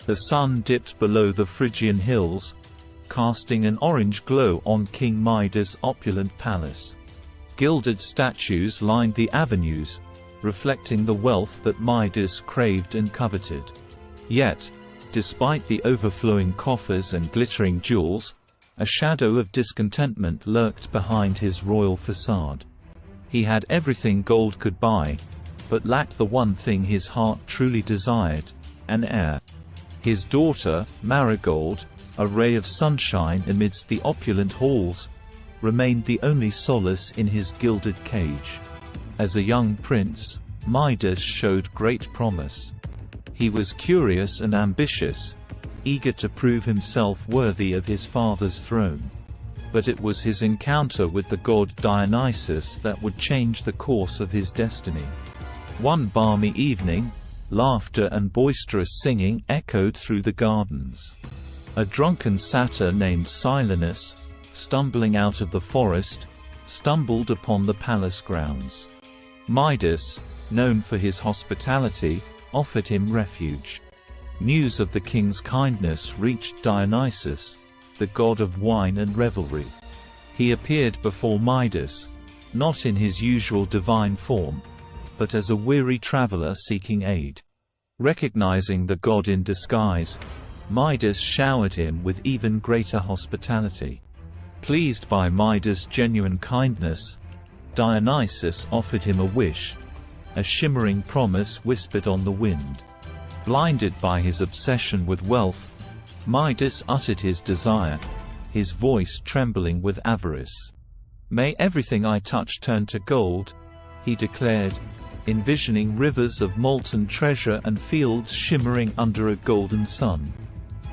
The sun dipped below the Phrygian hills, casting an orange glow on King Midas' opulent palace. Gilded statues lined the avenues, reflecting the wealth that Midas craved and coveted. Yet, despite the overflowing coffers and glittering jewels, a shadow of discontentment lurked behind his royal facade. He had everything gold could buy, but lacked the one thing his heart truly desired: an heir. His daughter, Marigold, a ray of sunshine amidst the opulent halls, remained the only solace in his gilded cage. As a young prince, Midas showed great promise. He was curious and ambitious, eager to prove himself worthy of his father's throne. But it was his encounter with the god Dionysus that would change the course of his destiny. One balmy evening, laughter and boisterous singing echoed through the gardens. A drunken satyr named Silenus, stumbling out of the forest, stumbled upon the palace grounds. Midas, known for his hospitality, offered him refuge. News of the king's kindness reached Dionysus, the god of wine and revelry. He appeared before Midas, not in his usual divine form, but as a weary traveler seeking aid. Recognizing the god in disguise, Midas showered him with even greater hospitality. Pleased by Midas' genuine kindness, Dionysus offered him a wish, a shimmering promise whispered on the wind. Blinded by his obsession with wealth, Midas uttered his desire, his voice trembling with avarice. "May everything I touch turn to gold," he declared, envisioning rivers of molten treasure and fields shimmering under a golden sun.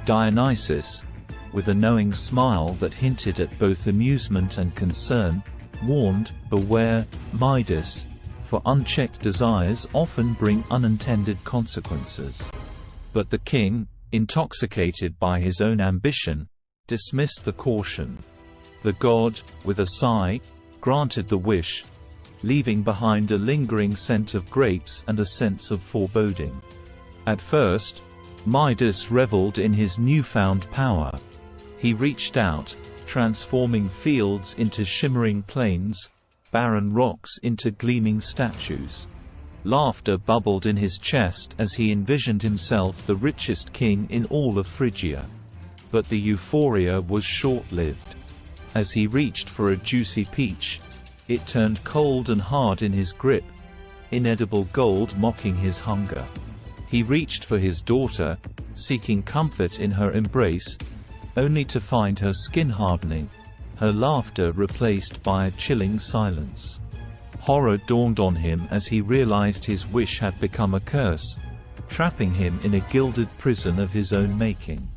Dionysus, with a knowing smile that hinted at both amusement and concern, warned, "Beware, Midas, for unchecked desires often bring unintended consequences." But the king, intoxicated by his own ambition, dismissed the caution. The god, with a sigh, granted the wish, leaving behind a lingering scent of grapes and a sense of foreboding. At first, Midas reveled in his newfound power. He reached out, transforming fields into shimmering plains, barren rocks into gleaming statues. Laughter bubbled in his chest as he envisioned himself the richest king in all of Phrygia. But the euphoria was short-lived. As he reached for a juicy peach, it turned cold and hard in his grip, inedible gold mocking his hunger. He reached for his daughter, seeking comfort in her embrace, only to find her skin hardening, her laughter replaced by a chilling silence. Horror dawned on him as he realized his wish had become a curse, trapping him in a gilded prison of his own making.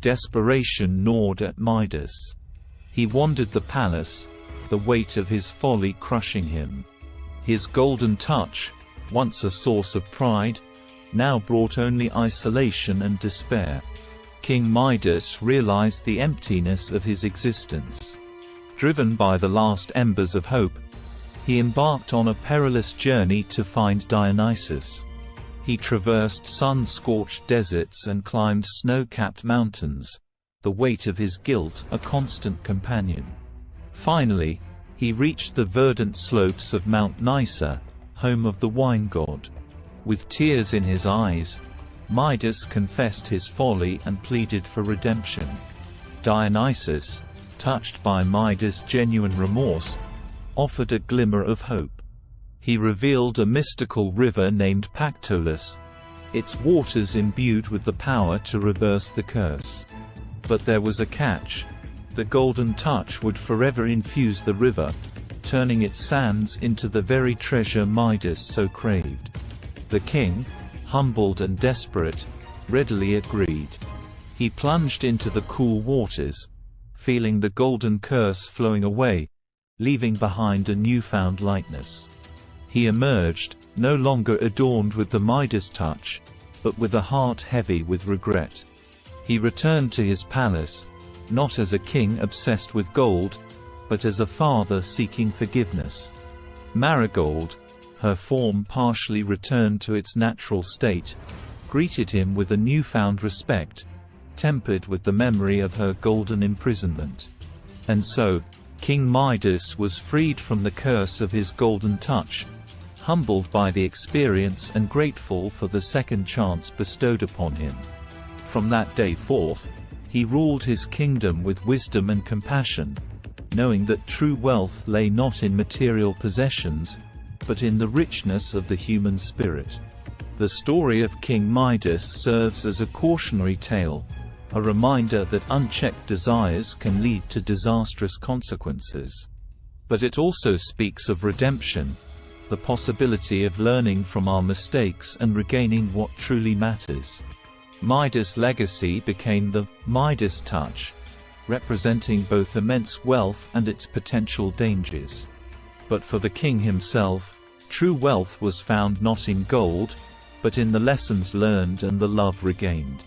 Desperation gnawed at Midas. He wandered the palace, the weight of his folly crushing him. His golden touch, once a source of pride, now brought only isolation and despair. King Midas realized the emptiness of his existence. Driven by the last embers of hope, he embarked on a perilous journey to find Dionysus. He traversed sun-scorched deserts and climbed snow-capped mountains, the weight of his guilt a constant companion. Finally, he reached the verdant slopes of Mount Nysa, home of the wine god. With tears in his eyes, Midas confessed his folly and pleaded for redemption. Dionysus, touched by Midas' genuine remorse, offered a glimmer of hope. He revealed a mystical river named Pactolus, its waters imbued with the power to reverse the curse. But there was a catch. The golden touch would forever infuse the river, turning its sands into the very treasure Midas so craved. The king, humbled and desperate, readily agreed. He plunged into the cool waters, feeling the golden curse flowing away, leaving behind a newfound lightness. He emerged, no longer adorned with the Midas touch, but with a heart heavy with regret. He returned to his palace, not as a king obsessed with gold, but as a father seeking forgiveness. Marigold, her form partially returned to its natural state, greeted him with a newfound respect, tempered with the memory of her golden imprisonment. And so, King Midas was freed from the curse of his golden touch, humbled by the experience and grateful for the second chance bestowed upon him. From that day forth, he ruled his kingdom with wisdom and compassion, knowing that true wealth lay not in material possessions, but in the richness of the human spirit. The story of King Midas serves as a cautionary tale, a reminder that unchecked desires can lead to disastrous consequences. But it also speaks of redemption, the possibility of learning from our mistakes and regaining what truly matters. Midas' legacy became the Midas touch, representing both immense wealth and its potential dangers. But for the king himself, true wealth was found not in gold, but in the lessons learned and the love regained.